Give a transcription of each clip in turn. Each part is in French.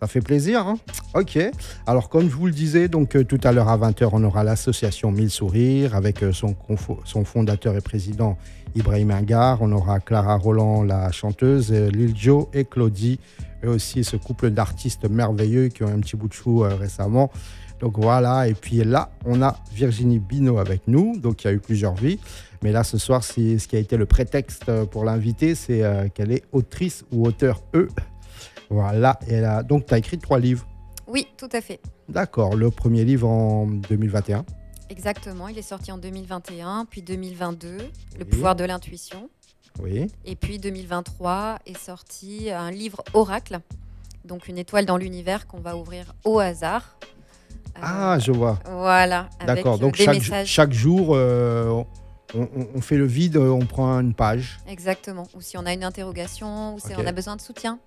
Ça fait plaisir, hein? Ok. Alors, comme je vous le disais, donc tout à l'heure à 20h, on aura l'association 1000 Sourires avec son fondateur et président Ibrahim Ingar. On aura Clara Roland, la chanteuse, Lil Jo et Claudie, eux aussi, ce couple d'artistes merveilleux qui ont un petit bout de chou récemment. Donc voilà, et puis là, on a Virginie Bino avec nous, donc il y a eu plusieurs vies. Mais là, ce soir, ce qui a été le prétexte pour l'inviter, c'est qu'elle est autrice ou auteur E. Voilà, et donc tu as écrit 3 livres. Oui, tout à fait. D'accord, le premier livre en 2021. Exactement, il est sorti en 2021, puis 2022, Le Oui. pouvoir de l'intuition. Oui, Et puis 2023 est sorti un livre Oracle, donc une étoile dans l'univers qu'on va ouvrir au hasard. ah, je vois. Voilà, avec D'accord, donc des messages. chaque jour, on fait le vide, on prend une page. Exactement, ou si on a une interrogation, ou si Ok. on a besoin de soutien.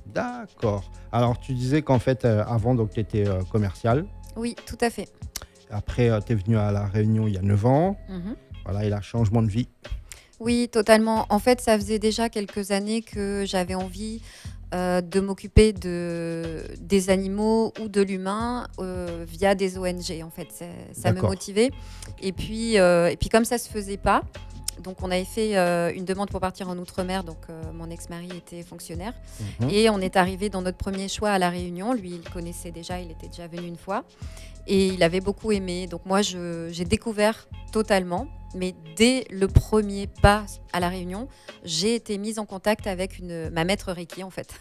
D'accord. Alors, tu disais qu'en fait, avant, tu étais commercial. Oui, tout à fait. Après, tu es venu à La Réunion il y a 9 ans. Mhm. Voilà, et là, changement de vie. Oui, totalement. En fait, ça faisait déjà quelques années que j'avais envie de m'occuper des animaux ou de l'humain via des ONG. En fait, ça me D'accord. motivait. Et puis comme ça se faisait pas, donc on avait fait une demande pour partir en Outre-mer. Donc mon ex-mari était fonctionnaire Mhm. et on est arrivé dans notre premier choix à La Réunion. Lui, il connaissait déjà, il était déjà venu une fois et il avait beaucoup aimé. Donc moi, j'ai découvert totalement. Mais dès le premier pas à La Réunion, j'ai été mise en contact avec ma maître Reiki, en fait.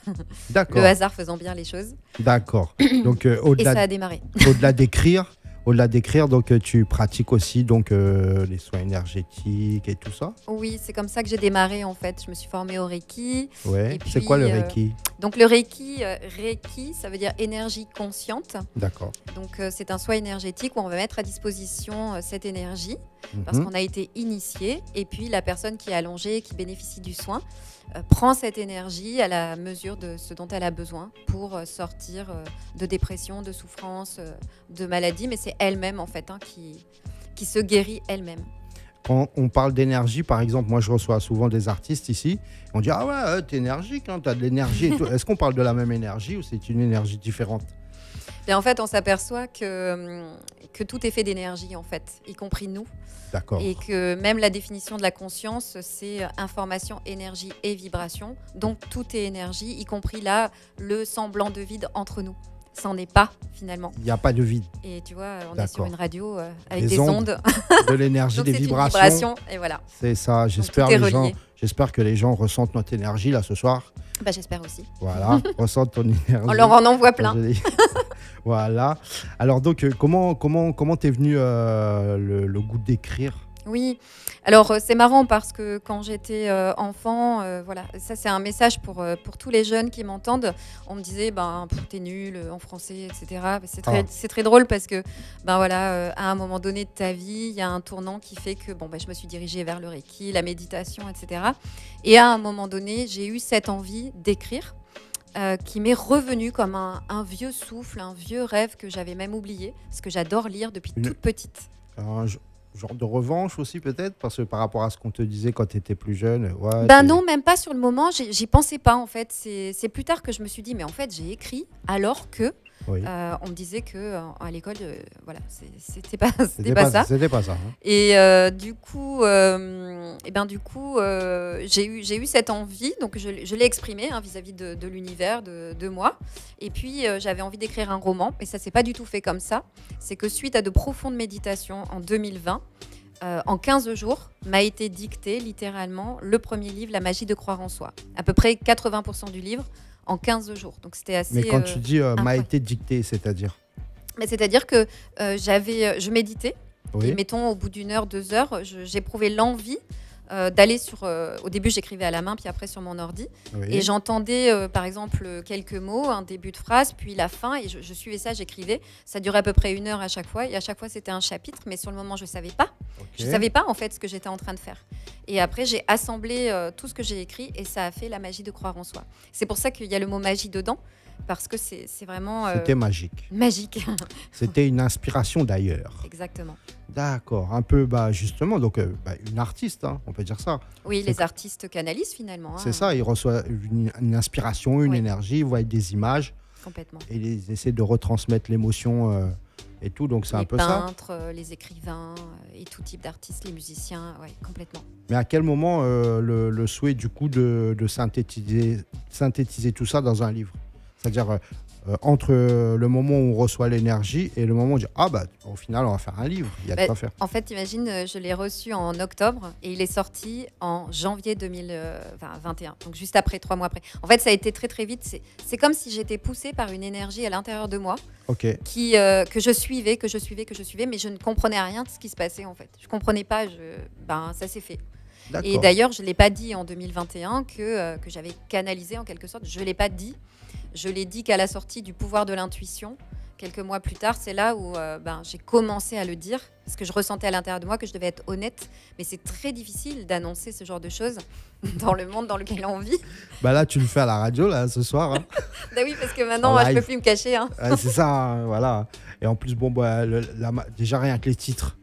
D'accord. Le hasard faisant bien les choses. D'accord. Donc, Et ça au-delà a démarré. d'écrire, donc tu pratiques aussi donc les soins énergétiques et tout ça. Oui, c'est comme ça que j'ai démarré, en fait. Je me suis formée au Reiki. Ouais. Et C'est puis, quoi le Reiki? Donc le Reiki, ça veut dire énergie consciente. D'accord. Donc c'est un soin énergétique où on va mettre à disposition cette énergie parce Mhm. qu'on a été initié. Et puis la personne qui est allongée, qui bénéficie du soin, prend cette énergie à la mesure de ce dont elle a besoin pour sortir de dépression, de souffrance, de maladie. Mais c'est elle-même en fait qui se guérit elle-même. Quand on parle d'énergie, par exemple, moi je reçois souvent des artistes ici. On dit ah ouais, t'es énergique, hein, t'as de l'énergie. Et tout. Est-ce qu'on parle de la même énergie ou c'est une énergie différente? Et en fait, on s'aperçoit que tout est fait d'énergie, en fait, y compris nous. D'accord. Et que même la définition de la conscience, c'est information, énergie et vibration. Donc tout est énergie, y compris là, le semblant de vide entre nous. Ça n'en est pas, finalement. Il n'y a pas de vide. Et tu vois, on est D'accord. sur une radio avec Des des ondes. de l'énergie, Donc des c'est une vibrations. vibration, et voilà. C'est ça. J'espère tout est relié. j'espère que les gens ressentent notre énergie là ce soir. Bah, j'espère aussi. Voilà, ressentent ton énergie. On leur en envoie plein. Voilà. Alors donc, comment t'es venu le goût d'écrire? Oui, alors c'est marrant parce que quand j'étais enfant, voilà, ça c'est un message pour tous les jeunes qui m'entendent. On me disait, t'es nul en français, etc. C'est très drôle parce que, voilà, à un moment donné de ta vie, il y a un tournant qui fait que, je me suis dirigée vers le Reiki, la méditation, etc. Et à un moment donné, j'ai eu cette envie d'écrire. Qui m'est revenu comme un vieux souffle, un vieux rêve que j'avais même oublié, parce que j'adore lire depuis toute petite. Genre de revanche aussi peut-être, parce que par rapport à ce qu'on te disait quand tu étais plus jeune. Ouais, non, même pas sur le moment, j'y pensais pas en fait. C'est plus tard que je me suis dit, mais en fait j'ai écrit alors que oui. on me disait que à l'école, voilà, c'était pas ça. C'était pas ça. Hein. Et du coup, j'ai eu cette envie, donc je l'ai exprimée vis-à-vis de l'univers, de moi. Et puis j'avais envie d'écrire un roman, et ça s'est pas du tout fait comme ça. C'est que suite à de profondes méditations en 2020, en 15 jours, m'a été dicté littéralement le premier livre, La magie de croire en soi. À peu près 80% du livre en 15 jours. Donc c'était assez. Mais quand tu dis m'a été dicté, c'est-à-dire? C'est-à-dire que je méditais. Oui. Et mettons, au bout d'1 heure, 2 heures, j'éprouvais l'envie d'aller sur... au début, j'écrivais à la main, puis après sur mon ordi. Oui. Et j'entendais, par exemple, quelques mots, un début de phrase, puis la fin, et je suivais ça, j'écrivais. Ça durait à peu près 1 heure à chaque fois, et à chaque fois, c'était un chapitre, mais sur le moment, je ne savais pas. Okay. Je ne savais pas, en fait, ce que j'étais en train de faire. Et après, j'ai assemblé tout ce que j'ai écrit, et ça a fait la magie de croire en soi. C'est pour ça qu'il y a le mot magie dedans, parce que c'est vraiment... C'était magique. Magique. C'était une inspiration d'ailleurs. Exactement. D'accord, un peu, justement, donc une artiste, hein, on peut dire ça. Oui, les artistes canalisent finalement. C'est ça, ils reçoivent une inspiration, une énergie, ils voient des images. Complètement. Et ils essaient de retransmettre l'émotion et tout, donc c'est un peu ça. Les peintres, les écrivains et tout type d'artistes, les musiciens, ouais, complètement. Mais à quel moment le souhait du coup de synthétiser tout ça dans un livre? C'est-à-dire entre le moment où on reçoit l'énergie et le moment où on dit ah bah au final on va faire un livre, il y a de quoi faire. En fait, imagine, je l'ai reçu en octobre et il est sorti en janvier 2021, donc juste après, 3 mois après. En fait, ça a été très très vite. C'est comme si j'étais poussée par une énergie à l'intérieur de moi que je suivais, mais je ne comprenais rien de ce qui se passait en fait. Je comprenais pas, ça s'est fait. D'accord. Et d'ailleurs, je ne l'ai pas dit en 2021 que j'avais canalisé en quelque sorte. Je ne l'ai pas dit. Je l'ai dit qu'à la sortie du pouvoir de l'intuition, quelques mois plus tard, c'est là où j'ai commencé à le dire, parce que je ressentais à l'intérieur de moi que je devais être honnête. Mais c'est très difficile d'annoncer ce genre de choses dans le monde dans lequel on vit. Bah là, tu le fais à la radio, là, ce soir. Hein. Bah oui, parce que maintenant, je ne peux plus me cacher. Hein. C'est ça, hein, voilà. Et en plus, déjà rien que les titres,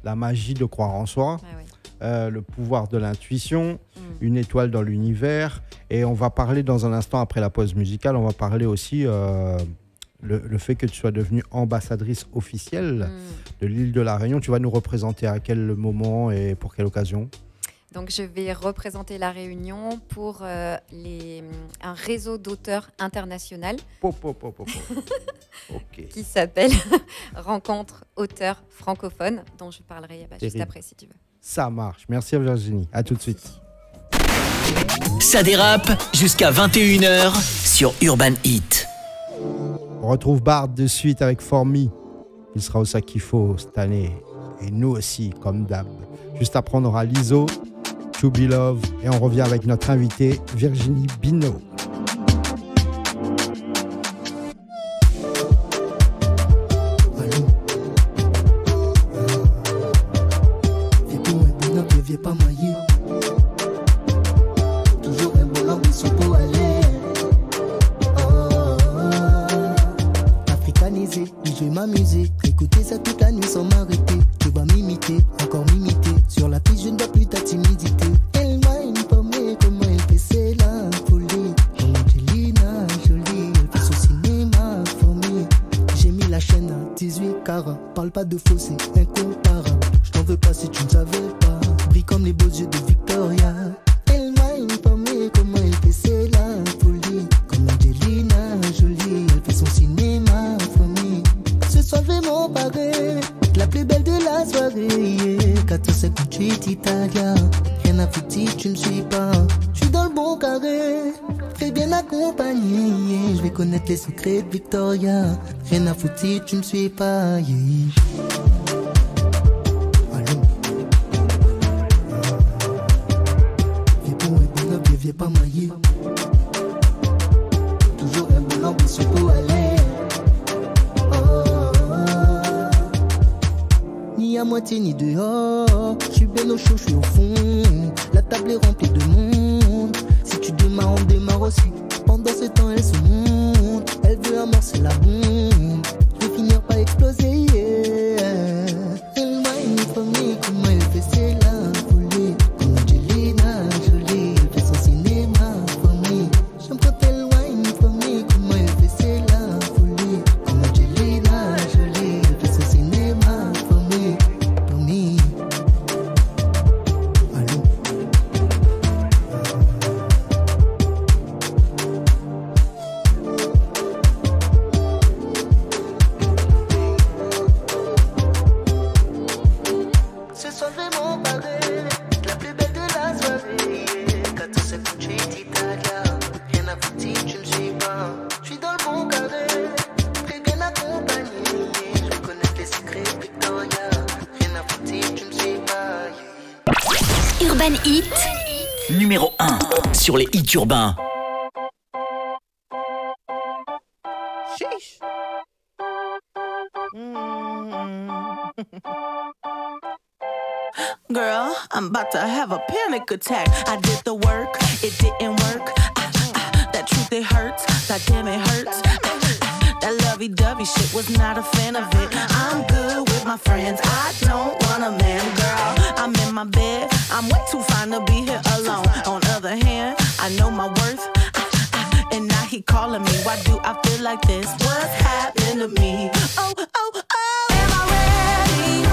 la magie de croire en soi. Ah oui. Le pouvoir de l'intuition, une étoile dans l'univers. Et on va parler dans un instant, après la pause musicale, on va parler aussi le fait que tu sois devenue ambassadrice officielle de l'île de la Réunion. Tu vas nous représenter à quel moment et pour quelle occasion? Donc, je vais représenter la Réunion pour un réseau d'auteurs international qui s'appelle Rencontre auteurs francophones, dont je parlerai juste après si tu veux. Ça marche. Merci Virginie. À tout de suite. Ça dérape jusqu'à 21h sur Urban Hit. On retrouve Bard de suite avec For Me. Il sera au sac qu'il faut cette année. Et nous aussi, comme d'hab. Juste après, on aura Lizzo, To Be Love. Et on revient avec notre invitée Virginie Bino. Pas maillé, toujours un bon ambition pour aller. Africanisé, je vais m'amuser, écouter ça toute la nuit sans m'arrêter. Tu vas m'imiter, encore m'imiter. Sur la piste, je ne vois plus ta timidité. Elle m'a informé comment elle fait, c'est la folie. Angelina Jolie, elle fait son cinéma for me. J'ai mis la chaîne à 18 carats. Parle pas de faux, c'est incomparable. Je t'en veux pas si tu ne savais pas. Comme les beaux yeux de Victoria. Elle m'a informé comment elle fait, c'est la folie. Comme Angelina Jolie, elle fait son cinéma for me. Ce soir je vais m'emparer, la plus belle de la soirée. 458 Italia, rien à foutre si tu ne suis pas. Je suis dans le bon carré, très bien accompagné. Je vais connaître les secrets de Victoria. Rien à foutre si tu ne suis pas. Viens pas mailler, toujours un bon ambition pour aller. Ni à moitié ni dehors, je suis bien au chaud, je suis au fond. La table est remplie de monde. Si tu démarres, on démarre aussi. Pendant ce temps, elle se monte. Elle veut amorcer la bombe. Je vais finir par exploser. Elle m'a informé comment elle fait, c'est la folie. Comme Angelina Jolie. Urban Hit, numéro 1 sur les hits urbains. Girl, I'm about to have a panic attack. I did the work, it didn't work. That truth, it hurts. That damn, it hurts. That lovey-dovey shit, was not a fan of it. I'm good with my friends, I don't want a man, girl. I'm in my bed, I'm way too fine to be here alone. On the other hand, I know my worth. And now he calling me. Why do I feel like this? What's happening to me? Oh, oh, oh. Am I ready?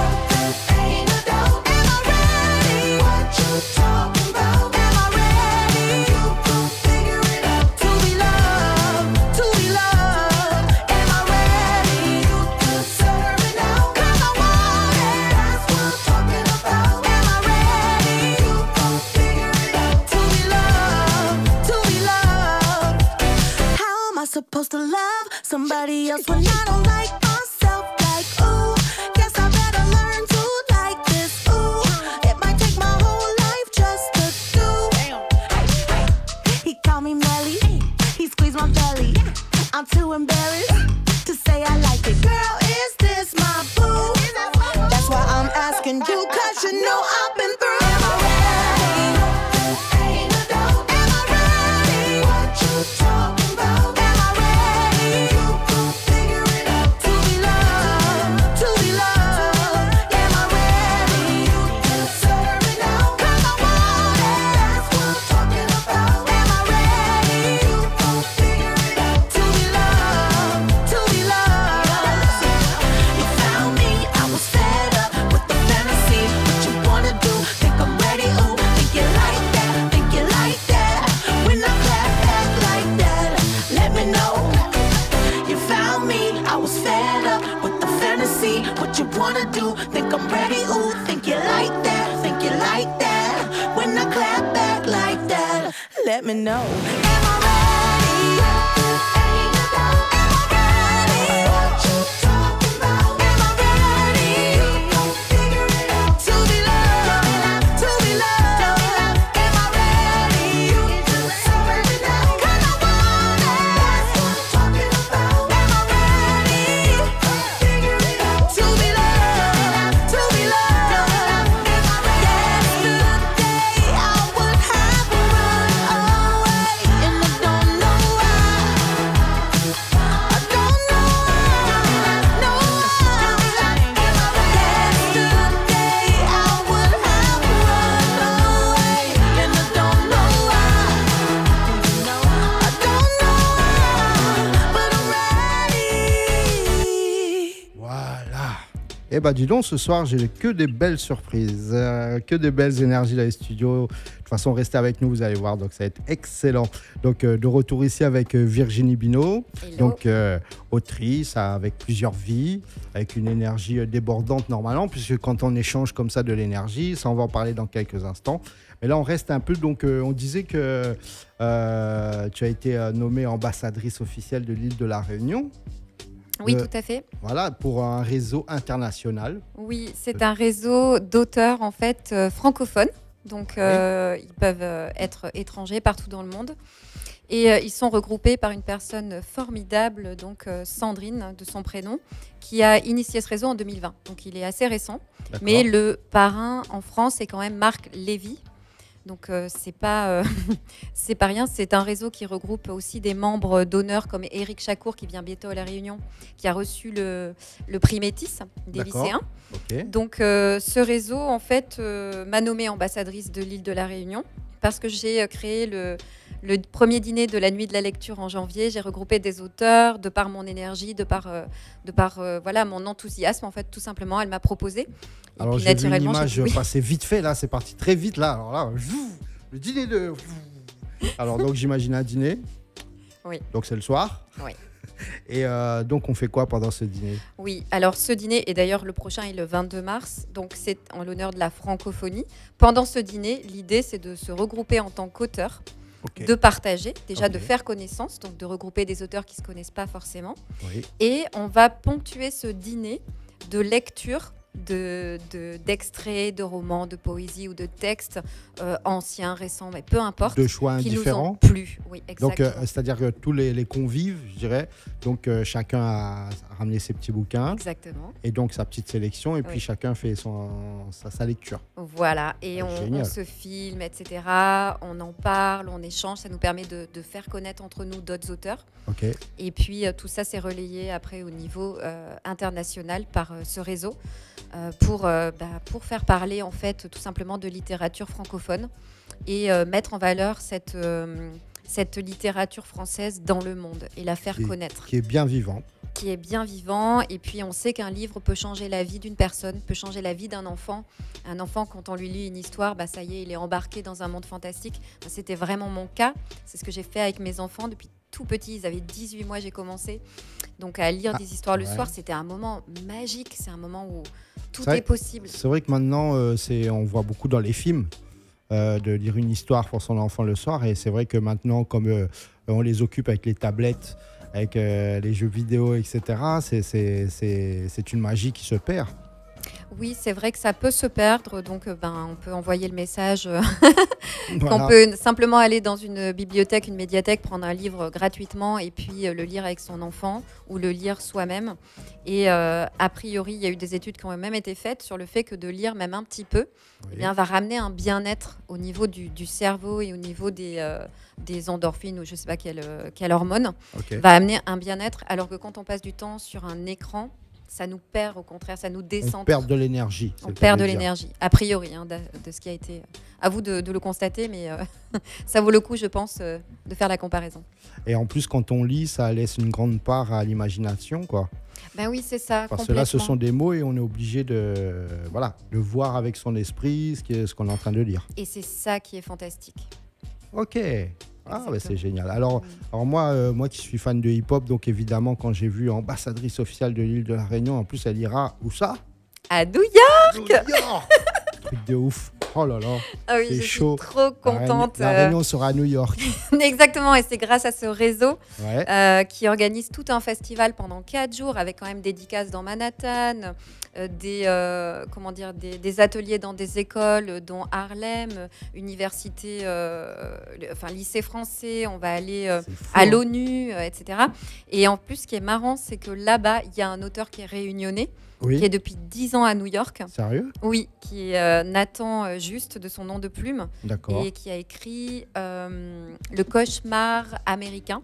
Ain't no doubt. Am I ready? What you talking about? Am I ready? You gon' figure it out. To be loved, to be loved. Am I ready? You deserve it now. 'Cause I want it. That's what I'm talking about. Am I ready? You gon' figure it out. To be loved, to be loved. How am I supposed to love somebody else when I don't like myself? Like, ooh, guess I better learn to like this. Ooh, it might take my whole life just to do. He called me Melly, he squeezed my belly. I'm too embarrassed to say I like it. Girl, is this my boo? That's why I'm asking you, 'cause you know I've been through. Am I ready? Ain't no doubt. Am I ready? What you talking about? Am I ready? You gon' figure it out. To be loved, to be loved. Am I ready? You deserve it now. 'Cause I want it. That's what I'm talking about. Am I ready? You gon' figure it out. To be loved, to be loved. You found me, I was fed up with the fantasy. What you wanna do? Think I'm ready? Ooh, think you like that? Think you like that? When I clap back like that, let me know. You found me, I was fed up with the fantasy. What you wanna do? Think I'm ready? Ooh, think you like that? Think you like that? When I clap back like that, let me know. Am I ready? Ain't no doubt. Am I ready? What you talking about? Am I ready? You gon' figure it out. To be loved, to be loved. Am I ready? You deserve it now. 'Cause I want it. That's what I'm talking about. Am I ready? Figure it out. To be loved, to be loved. Am I ready? Yesterday I would have run away, and I don't know why. I don't know why. No why. Yesterday I would have run away, and I don't know why. I don't know why, but I'm ready. Voilà. Eh ben dis donc, ce soir, j'ai que des belles surprises, que des belles énergies dans les studios. De toute façon, restez avec nous, vous allez voir, donc ça va être excellent. Donc, de retour ici avec Virginie Bino, Hello. donc autrice avec plusieurs vies, avec une énergie débordante normalement, puisque quand on échange comme ça de l'énergie, ça on va en parler dans quelques instants. Mais là, on reste un peu, donc on disait que tu as été nommée ambassadrice officielle de l'île de la Réunion. Oui, tout à fait. Voilà, pour un réseau international. Oui, c'est un réseau d'auteurs en fait francophones. Donc ils peuvent être étrangers partout dans le monde. Et ils sont regroupés par une personne formidable, donc Sandrine de son prénom, qui a initié ce réseau en 2020. Donc il est assez récent. D'accord. Mais le parrain en France, c'est quand même Marc Lévy. Donc c'est pas rien. C'est un réseau qui regroupe aussi des membres d'honneur comme Éric Chacour qui vient bientôt à la Réunion, qui a reçu le prix Métis des D'accord. lycéens. Ok. Donc ce réseau en fait m'a nommée ambassadrice de l'île de la Réunion parce que j'ai créé le premier dîner de la nuit de la lecture en janvier. J'ai regroupé des auteurs de par mon énergie, de par voilà mon enthousiasme en fait tout simplement. Elle m'a proposé. Et Alors puis, j'ai vu une naturellement, image j'ai dit oui. passer vite fait là, c'est parti très vite là. Alors là, le dîner de. Alors donc j'imagine un dîner. Oui. Donc c'est le soir. Oui. Et donc on fait quoi pendant ce dîner? Oui, alors ce dîner, et d'ailleurs le prochain est le 22 mars, donc c'est en l'honneur de la francophonie. Pendant ce dîner, l'idée c'est de se regrouper en tant qu'auteur, Ok. de partager, déjà Ok. de faire connaissance, donc de regrouper des auteurs qui ne se connaissent pas forcément. Oui. Et on va ponctuer ce dîner de lecture d'extraits, de romans, de poésie ou de textes anciens, récents, mais peu importe, Deux choix qui nous indifférents. ont plu. Oui, Donc exactement. c'est-à-dire que tous les convives, je dirais, donc chacun a ramené ses petits bouquins Exactement. et donc sa petite sélection et puis Oui. chacun fait sa lecture. Voilà, et on Génial. se filme, etc. On en parle, on échange, ça nous permet de faire connaître entre nous d'autres auteurs. Ok. Et puis tout ça s'est relayé après au niveau international par ce réseau pour faire parler en fait tout simplement de littérature francophone et mettre en valeur cette littérature française dans le monde et la faire connaître. Qui est bien vivant. Qui est bien vivant. Et puis, on sait qu'un livre peut changer la vie d'une personne, peut changer la vie d'un enfant. Un enfant, quand on lui lit une histoire, ça y est, il est embarqué dans un monde fantastique. C'était vraiment mon cas. C'est ce que j'ai fait avec mes enfants depuis tout petit. Ils avaient 18 mois, j'ai commencé. Donc, à lire des histoires le soir, c'était un moment magique. C'est un moment où tout est possible. C'est vrai que maintenant, on voit beaucoup dans les films de lire une histoire pour son enfant le soir. Et c'est vrai que maintenant, comme on les occupe avec les tablettes, avec les jeux vidéo, etc., c'est une magie qui se perd. Oui, c'est vrai que ça peut se perdre, donc on peut envoyer le message Voilà. qu'on peut simplement aller dans une bibliothèque, une médiathèque, prendre un livre gratuitement et puis le lire avec son enfant ou le lire soi-même. Et a priori, il y a eu des études qui ont même été faites sur le fait que de lire même un petit peu va ramener un bien-être au niveau du cerveau et au niveau des endorphines ou je ne sais pas quelle hormone, va amener un bien-être, alors que quand on passe du temps sur un écran, ça nous perd, au contraire, ça nous descend. On perd de l'énergie. On perd de l'énergie, a priori, de ce qui a été... À vous de le constater, mais ça vaut le coup, je pense, de faire la comparaison. Et en plus, quand on lit, ça laisse une grande part à l'imagination, quoi. Ben oui, c'est ça. Parce que là, ce sont des mots et on est obligé de voir avec son esprit ce qu'on est en train de lire. Et c'est ça qui est fantastique. Ok. C'est génial. Alors moi qui suis fan de hip-hop, donc évidemment, quand j'ai vu ambassadrice officielle de l'île de la Réunion, en plus, elle ira où ça? À New York. Truc de ouf. Oh là là. Ah oui, je chaud. suis trop contente. La Réunion sera à New York. Exactement, et c'est grâce à ce réseau qui organise tout un festival pendant 4 jours avec quand même dédicaces dans Manhattan, des ateliers dans des écoles, dont Harlem, université, lycée français, on va aller à l'ONU, etc. Et en plus, ce qui est marrant, c'est que là-bas, il y a un auteur qui est réunionnais, qui est depuis 10 ans à New York. Sérieux? Oui, qui est Nathan Juste, de son nom de plume. D'accord. Et qui a écrit Le cauchemar américain.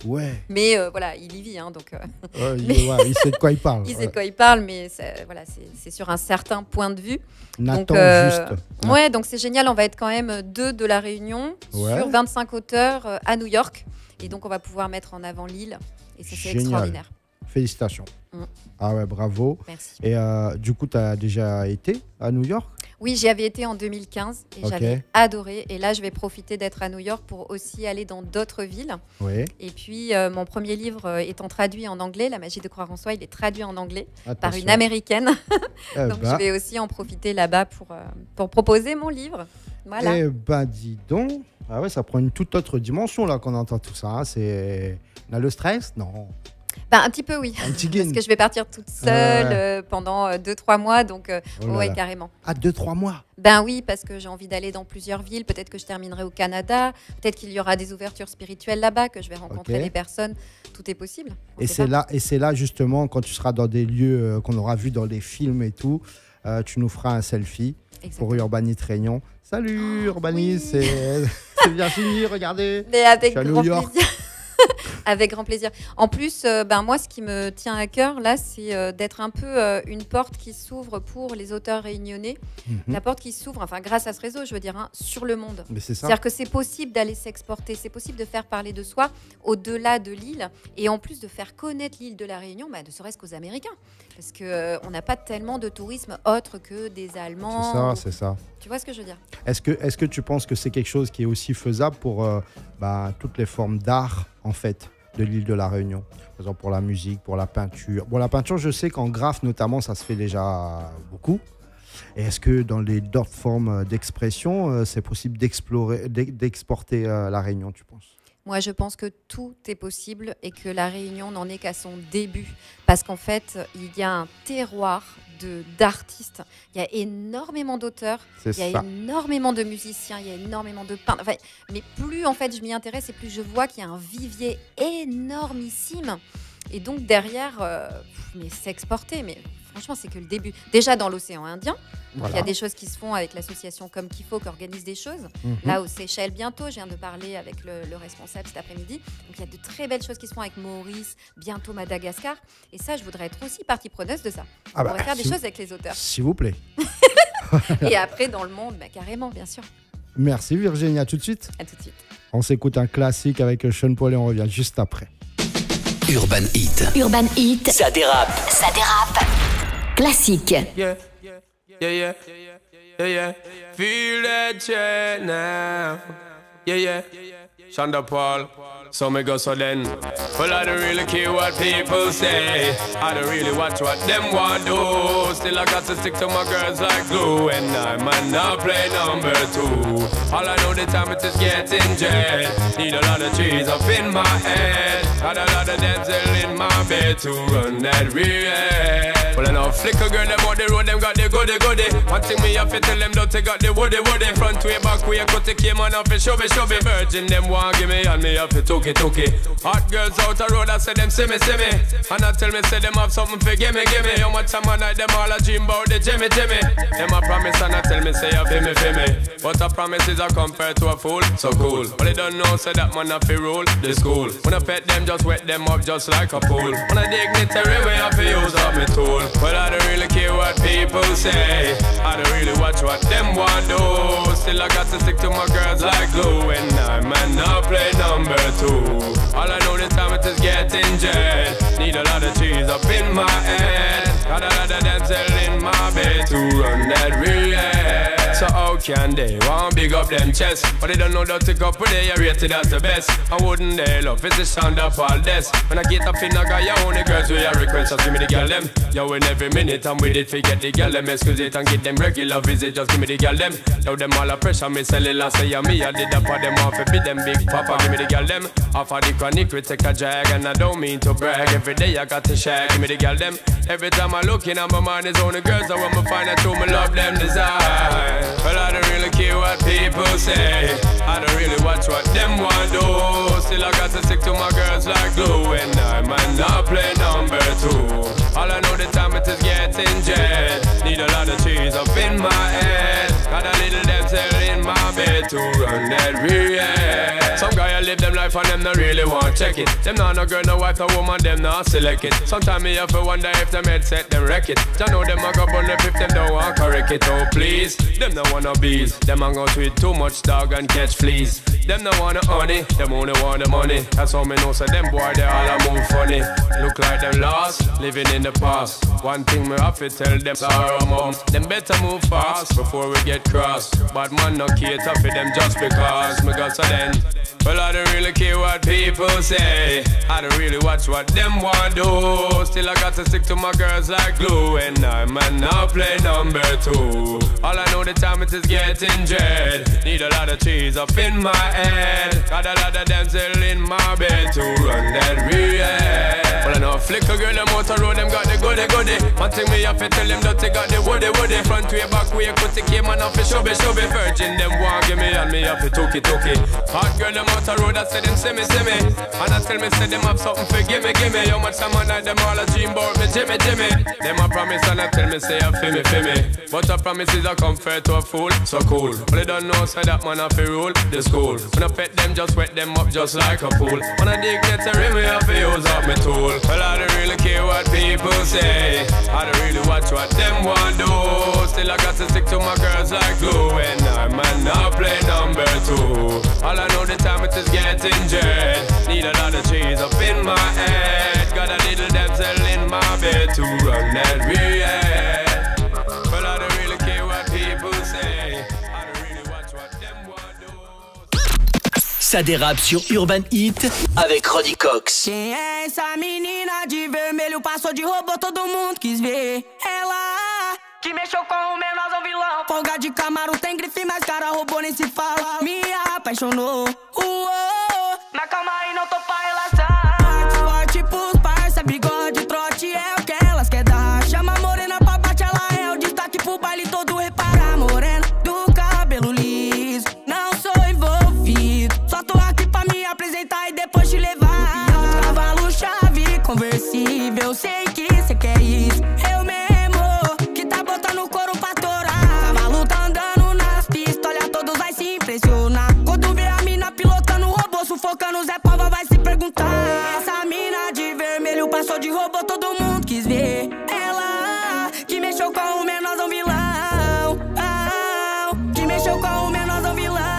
Ouais. Mais il y vit, donc... il sait de quoi il parle. Il sait de quoi il parle, mais c'est sur un certain point de vue. Nathan Juste. Ouais, donc c'est génial, on va être quand même 2 de la Réunion sur 25 auteurs à New York. Et donc on va pouvoir mettre en avant l'île. Et ça, c'est extraordinaire. Félicitations. Ah ouais, bravo. Merci. Et du coup, tu as déjà été à New York? Oui, j'y avais été en 2015 et j'avais adoré. Et là, je vais profiter d'être à New York pour aussi aller dans d'autres villes. Oui. Et puis, mon premier livre étant traduit en anglais, La magie de croire en soi, il est traduit en anglais par une Américaine. Donc, je vais aussi en profiter là-bas pour proposer mon livre. Voilà. Eh ben, dis donc. Ah ouais, ça prend une toute autre dimension là quand on entend tout ça. C'est... On a le stress? Non. Un petit peu, oui. Un petit parce que je vais partir toute seule pendant 2-3 mois, donc carrément. Ah, 2-3 mois? Ben oui, parce que j'ai envie d'aller dans plusieurs villes. Peut-être que je terminerai au Canada. Peut-être qu'il y aura des ouvertures spirituelles là-bas, que je vais rencontrer des personnes. Tout est possible. Et c'est là, justement, quand tu seras dans des lieux qu'on aura vus dans les films et tout, tu nous feras un selfie. Exactement. Pour Urbanit Réunion. Salut Urbanit, c'est bien fini, regardez. Mais avec grand plaisir. Avec grand plaisir. En plus, moi, ce qui me tient à cœur, là, c'est d'être un peu une porte qui s'ouvre pour les auteurs réunionnais. La porte qui s'ouvre, grâce à ce réseau, je veux dire, sur le monde. Mais c'est ça. C'est-à-dire que c'est possible d'aller s'exporter, c'est possible de faire parler de soi au-delà de l'île, et en plus de faire connaître l'île de la Réunion, ne serait-ce qu'aux Américains. Parce qu'on n'a pas tellement de tourisme autre que des Allemands. C'est ça. Tu vois ce que je veux dire? Est-ce que tu penses que c'est quelque chose qui est aussi faisable pour toutes les formes d'art, en fait, de l'île de la Réunion? Par exemple, pour la musique, pour la peinture. Bon, la peinture, je sais qu'en graphe, notamment, ça se fait déjà beaucoup. Et est-ce que dans les d'autres formes d'expression, c'est possible d'exporter la Réunion, tu penses? Moi, je pense que tout est possible et que la Réunion n'en est qu'à son début. Parce qu'en fait, il y a un terroir d'artistes. Il y a énormément d'auteurs, il y a énormément de musiciens, il y a énormément de peintres. Mais plus en fait je m'y intéresse et plus je vois qu'il y a un vivier énormissime. Et donc derrière, s'exporter, mais franchement, c'est que le début. Déjà dans l'océan Indien, il y a des choses qui se font avec l'association Comme qu'il faut, qui organise des choses. Là, aux Seychelles, bientôt, je viens de parler avec le responsable cet après-midi. Donc, il y a de très belles choses qui se font avec Maurice, bientôt Madagascar. Et ça, je voudrais être aussi partie preneuse de ça. On pourrait faire des choses avec les auteurs. S'il vous plaît. Et après, dans le monde, carrément, bien sûr. Merci Virginie, à tout de suite. À tout de suite. On s'écoute un classique avec Sean Paul et on revient juste après. Urban Hit. Urban Hit. Ça dérape. Ça dérape. Classique. Yeah. Feel that shit now. Yeah. Shonda Paul. So me go so then. Well, I don't really care what people say. I don't really watch what them want do. Still I got to stick to my girls like glue. And I might not play number 2. All I know the time it is getting jet. Need a lot of trees up in my head. Got a lot of Denzel in my bed to run that real. Well, I know flicker girl, them on the road, them got the goody. One thing me have to tell them, don't they got the woody. Front way, back way, cut the came on off and show me. Virgin, them want give me, and me have to took it. Hot girls out the road, I say them see me. And I tell me, say them have something for gimme. How much time I night, them all a dream about the Jimmy. Them a promise, and I tell me, say you feel me. But a promise is a compared to a fool, so cool. But they don't know, say that man have to rule the school. When I pet them, just wet them up just like a pool. When I dignitary way, I feel use up me tool. Well, I don't really care what people say. I don't really watch what them want do. Still I got to stick to my girls like glue. And I might not play number 2. All I know the time it is getting jet. Need a lot of trees up in my head. Got a lot of Denzel in my bed to run that real. So how can they want big up them chest? But they don't know that to go put they are rated as the best. I wouldn't they love it's the sound of all this. When I get up in I got your own girls with your request, just give me the girl them. Yo, in every minute I'm with it, forget the girl them. Excuse it and get them regular visit, just give me the girl them. Now them all a pressure, me sell it last say me. I did up for them off, it be them big papa, give me the girl them. Off of the chronic we take a drag, and I don't mean to brag. Every day I got to shag, give me the girl them. Every time I look in, my mind is on the girls. I want me find out who me love them design. Well, I don't really care what people say. I don't really watch what them want do. Still I got to stick to my girls like glue. And I might not play number 2. All I know the time it is getting jet. Need a lot of trees up in my head. Got a little Denzel in my bed to run that real. Some guy I live them life and them not really want check it. Them not no girl, no wife, no woman, them not select it. Sometimes me have to wonder if them headset them wreck it. I know them a go burn if them don't want correct it. Oh please, them no wanna bees. Them a go tweet too much dog and catch fleas. Them no wanna honey, them only want the money. That's how me know so them boy they all a move funny. Look like them lost, living in the past. One thing me have to tell them sorrow mom. Them better move fast before we get crossed. Bad man no cater for them just because me got so then. Well I don't really care what people say. I don't really watch what them want do. Still I got to stick to my girls like glue. And I might not play number 2. All I know the time it is getting jet. Need a lot of trees up in my head. Got a lot of Denzel in my bed to run that real. Well I know flicker girl them out the road, them got the goody. One thing me have to tell them that they got the woody. Front way, back way, cut the came and off the show be. Virgin them want give me and me have to took it. Hot girl them out the road, I say them see me. And I tell me say them have something for gimme. How much time I night them all a dream about me Jimmy. Them a promise and I tell me say you feel me. But a promise is a comfort to a fool, so cool. But they don't know say that man have to rule the school. When I pet them just wet them up just like a pool. When I dignitary me have to use up my tool. Well I don't really care what people say. I don't really watch what them want do. Still I got to stick to my girls like glue. And I might not play number 2. All I know the time it is getting jet. Need a lot of trees up in my head. Got a little Denzel in my bed to run that real. Well I don't really care what people say. I don't really watch what them want do. Ça dérape sur Urban Hit avec Roddy Cox. Quem é essa menina de vermelho? Passou de robô, todo mundo quis ver. Ela que mexeu com o menorzão vilão. Folga de Camaro, tem grife, mas cara robô nem se fala. Me apaixonou. Mas calma aí, não tô pra relação. Forte pros parça, bigode, trote é o que elas quer dar. Chama a morena pra bate, ela é o destaque pro baile todo. Repara, morena do cabelo liso. Não sou envolvido, só tô aqui pra me apresentar e depois te levar. Cavalo, chave, conversível, sei que cê quer isso. Eu mesmo, que tá botando couro pra torar. Cavalo tá andando nas pistas, olha, todos vai se impressionar. Quando vê a mina pilotando o robô, sufocando, Zé Pava vai se perguntar. Essa mina de vermelho passou de robô, todo mundo quis ver. Ela que mexeu com o menorzão vilão. Que mexeu com o menorzão vilão.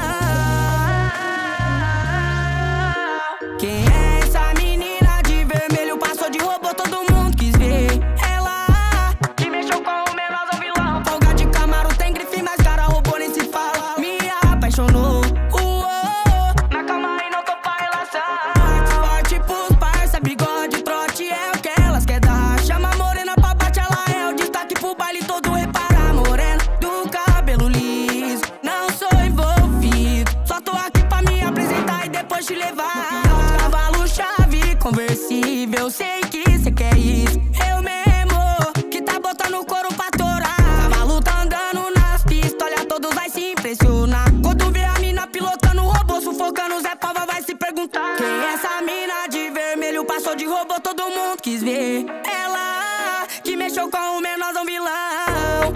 nível, eu sei que cê quer isso. Eu mesmo, que tá botando o couro pra torar. Cavalo tá andando nas pistas, olha, todos vai se impressionar. Quando vê a mina pilotando o robô, sufocando, Zé Pava vai se perguntar: quem é essa mina de vermelho? Passou de robô, todo mundo quis ver. Ela que mexeu com o menorzão vilão,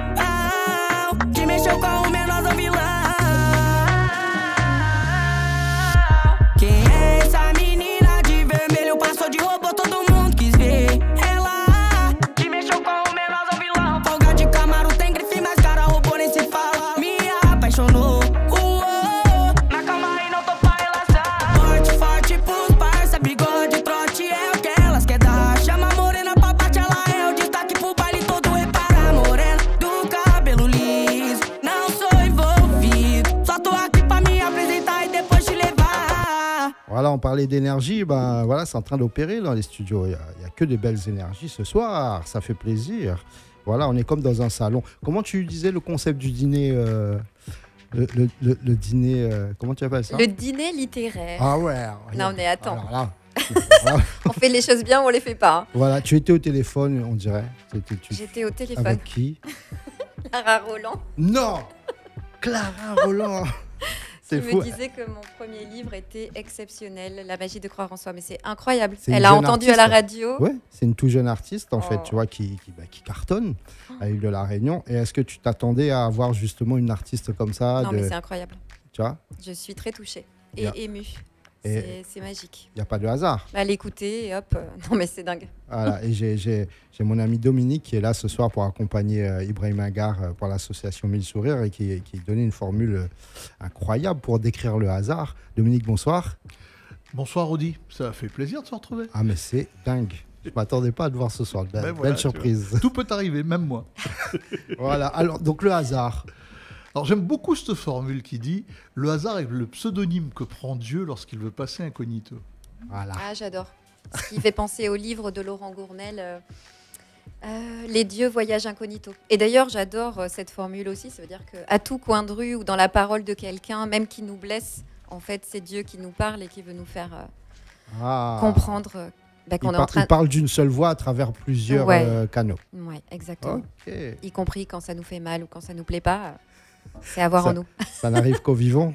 que mexeu com o menorzão vilão. Quem é essa menina de vermelho? Passou de robô, todo mundo quis ver. Ela que mexeu com o menorzão vilão. Folga de Camaro, tem grife, mas cara, robô nem se fala. Me apaixonou, na cama e não tô pra relaxar. Forte, forte pros parça, bigode, trote é o que elas quer dar. Chama a morena pra bate, ela é o destaque pro baile todo. Repara, morena do cabelo liso, não sou envolvido, só tô aqui pra me apresentar e depois te levar. Voilà, on parlait d'énergie, ben voilà, c'est en train d'opérer dans les studios. Il y a que des belles énergies ce soir, ça fait plaisir. Voilà, on est comme dans un salon. Comment tu disais le concept du dîner le dîner, comment tu appelles ça? Le dîner littéraire. Ah ouais. Non, mais attends. Alors là, On fait les choses bien ou on les fait pas. Hein. voilà, tu étais au téléphone, on dirait. J'étais au téléphone. Avec qui? Clara Roland. Non, Clara Roland. Qui C'est fou. me disait que mon premier livre était exceptionnel, La magie de croire en soi. Mais c'est incroyable. C'est une Elle a jeune entendu artiste. à la radio. Ouais, c'est une tout jeune artiste en fait, Oh. tu vois, qui cartonne à l'île de la Réunion. Et est-ce que tu t'attendais à avoir justement une artiste comme ça Non, mais c'est incroyable. Tu vois, Je suis très touchée et Bien. émue. Et- C'est magique. il n'y a pas de hasard. À l'écouter et hop. Non, mais c'est dingue. Voilà. Et j'ai mon ami Dominique qui est là ce soir pour accompagner Ibrahim Agar pour l'association Mille Sourires et qui donnait une formule incroyable pour décrire le hasard. Dominique, bonsoir. Bonsoir Audi, ça fait plaisir de se retrouver. Ah mais c'est dingue. Je ne m'attendais pas à te voir ce soir. Belle voilà, tu surprise. Tout peut arriver, même moi. Voilà. Alors, donc le hasard. Alors j'aime beaucoup cette formule qui dit « Le hasard est le pseudonyme que prend Dieu lorsqu'il veut passer incognito Voilà. Ah, j'adore. Ce qui fait penser au livre de Laurent Gournel, Les dieux voyagent incognito. Et d'ailleurs, j'adore cette formule aussi. Ça veut dire qu'à tout coin de rue ou dans la parole de quelqu'un, même qui nous blesse, en fait, c'est Dieu qui nous parle et qui veut nous faire comprendre qu'on est en train Il parle d'une seule voix à travers plusieurs canaux. Oui, exactement. Ok. Y compris quand ça nous fait mal ou quand ça nous plaît pas. C'est à voir en nous. Ça n'arrive qu'aux vivants,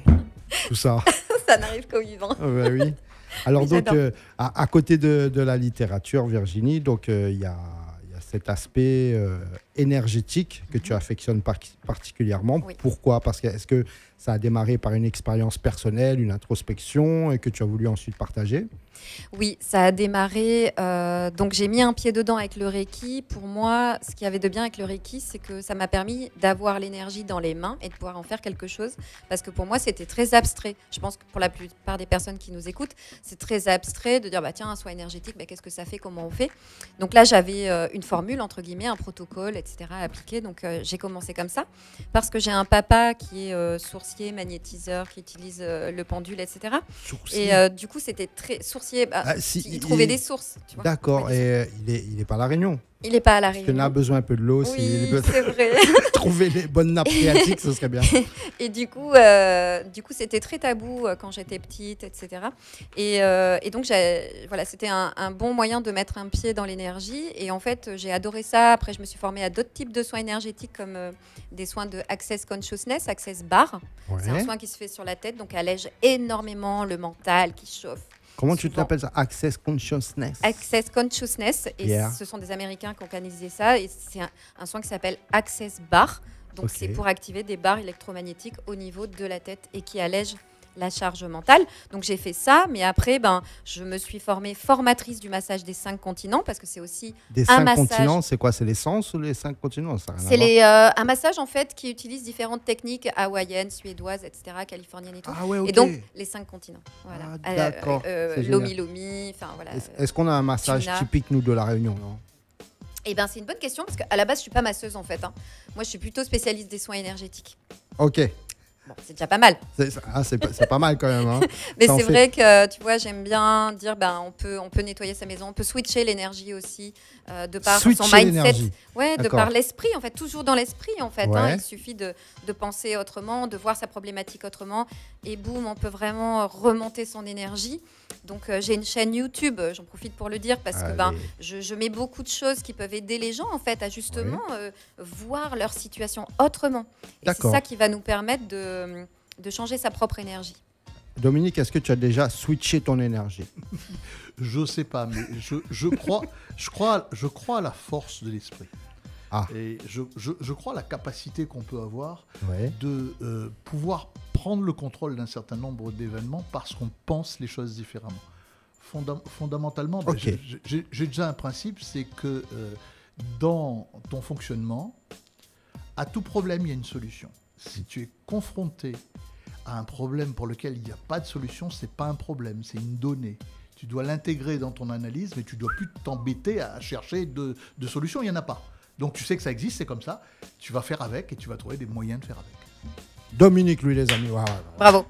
tout ça. Ça n'arrive qu'aux vivants. Ouais, oui. Alors Oui, donc, j'adore. à côté de la littérature, Virginie, donc il y a cet aspect énergétique que tu affectionnes particulièrement. Oui. Pourquoi? Parce que est-ce que ça a démarré par une expérience personnelle, une introspection, et que tu as voulu ensuite partager? Oui, ça a démarré. Donc j'ai mis un pied dedans avec le Reiki. Pour moi, ce qu'il y avait de bien avec le Reiki, c'est que ça m'a permis d'avoir l'énergie dans les mains et de pouvoir en faire quelque chose. Parce que pour moi, c'était très abstrait. Je pense que pour la plupart des personnes qui nous écoutent, c'est très abstrait de dire bah tiens, un soin énergétique, bah, qu'est-ce que ça fait, comment on fait. Donc là, j'avais une formule entre guillemets, un protocole, etc. à appliquer. Donc j'ai commencé comme ça parce que j'ai un papa qui est sourcier, magnétiseur, qui utilise le pendule, etc. Sourcier. Et du coup, c'était très sourcier. Il trouvait des sources. tu vois. D'accord, et il est pas à La Réunion. Il n'est pas à La Parce qu'il Réunion. a besoin un peu de l'eau. Oui, c'est vrai. Trouver les bonnes nappes phréatiques, ce serait bien. Et du coup, c'était très tabou quand j'étais petite, etc. Et donc, voilà, c'était un bon moyen de mettre un pied dans l'énergie. Et en fait, j'ai adoré ça. Après, je me suis formée à d'autres types de soins énergétiques comme des soins de Access Consciousness, Access Bar. Ouais. C'est un soin qui se fait sur la tête, donc allège énormément le mental, qui chauffe. Comment tu souvent. t'appelles ça? Access Consciousness. Access Consciousness, et Yeah. ce sont des Américains qui ont canalisé ça, et c'est un soin qui s'appelle Access Bar, donc Ok. c'est pour activer des barres électromagnétiques au niveau de la tête et qui allège la charge mentale. Donc j'ai fait ça, mais après, je me suis formée formatrice du massage des 5 continents, parce que c'est aussi Des un 5 massage. continents, c'est quoi? C'est l'essence ou les 5 continents? Ça a rien à C'est voir. un massage en fait qui utilise différentes techniques hawaïennes, suédoises, etc., californiennes et tout. Ah ouais, ok. Et donc les 5 continents. Voilà. Ah, d'accord. C'est génial. Lomi Lomi, enfin voilà. Est-ce qu'on a un massage tuna. typique, nous, de La Réunion, non? Eh ben, c'est une bonne question parce qu'à la base, je suis pas masseuse en fait. Hein. Moi, je suis plutôt spécialiste des soins énergétiques. Ok. Bon, c'est déjà pas mal. C'est pas mal quand même. Hein. Mais c'est vrai que, tu vois, j'aime bien dire, on peut nettoyer sa maison, on peut switcher l'énergie aussi, de par son mindset. Ouais, de par l'esprit, en fait, toujours dans l'esprit, en fait. Ouais. Hein, il suffit de penser autrement, de voir sa problématique autrement, et boum, on peut vraiment remonter son énergie. Donc, j'ai une chaîne YouTube, j'en profite pour le dire, parce que je mets beaucoup de choses qui peuvent aider les gens, en fait, à justement voir leur situation autrement. Et c'est ça qui va nous permettre de changer sa propre énergie. Dominique, est-ce que tu as déjà switché ton énergie? Je sais pas, mais je crois à la force de l'esprit. Et je crois à la capacité qu'on peut avoir de pouvoir prendre le contrôle d'un certain nombre d'événements parce qu'on pense les choses différemment. Fondamentalement, j'ai déjà un principe, c'est que dans ton fonctionnement, à tout problème, il y a une solution. Si tu es confronté à un problème pour lequel il n'y a pas de solution, c'est pas un problème, c'est une donnée. Tu dois l'intégrer dans ton analyse, mais tu ne dois plus t'embêter à chercher de solutions, il n'y en a pas. Donc tu sais que ça existe, c'est comme ça, tu vas faire avec et tu vas trouver des moyens de faire avec. Dominique, lui, les amis. Bravo.